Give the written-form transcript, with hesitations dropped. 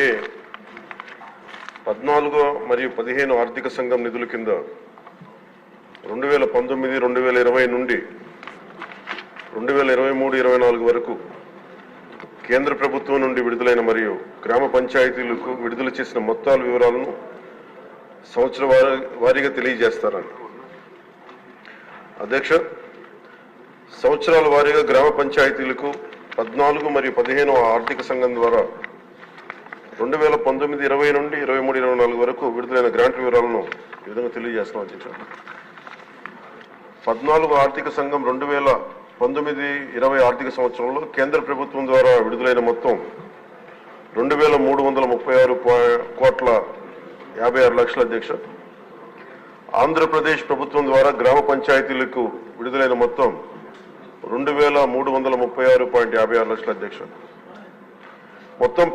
ఏ 14 మరియు 15 ఆర్థిక సంఘం నిధుల కింద 2019-2020 నుండి 2023-24 వరకు కేంద్ర ప్రభుత్వం నుండి విడుదలైన మరియు గ్రామ పంచాయతీలకు విడుదల చేసిన మొత్తాల వివరాలను సంవత్సర వారీగా తెలియజేస్తారని. అధ్యక్ష, సంవత్సరాల వారీగా గ్రామ పంచాయతీలకు 14 మరియు 15 ఆర్థిక సంఘం ద్వారా 2019-20 నుండి 23-24 వరకు విడుదలైన గ్రాంట్ వివరాలను ఈ విధంగా తెలియజేస్తున్నాం. అధ్యక్ష, 14 ఆర్థిక సంఘం 2019-20 ఆర్థిక సంవత్సరంలో కేంద్ర ప్రభుత్వం ద్వారా విడుదలైన మొత్తం 2,336,56 అధ్యక్ష. ఆంధ్రప్రదేశ్ ప్రభుత్వం ద్వారా గ్రామ పంచాయతీలకు విడుదలైన మొత్తం 2,336,56 అధ్యక్ష. మొత్తం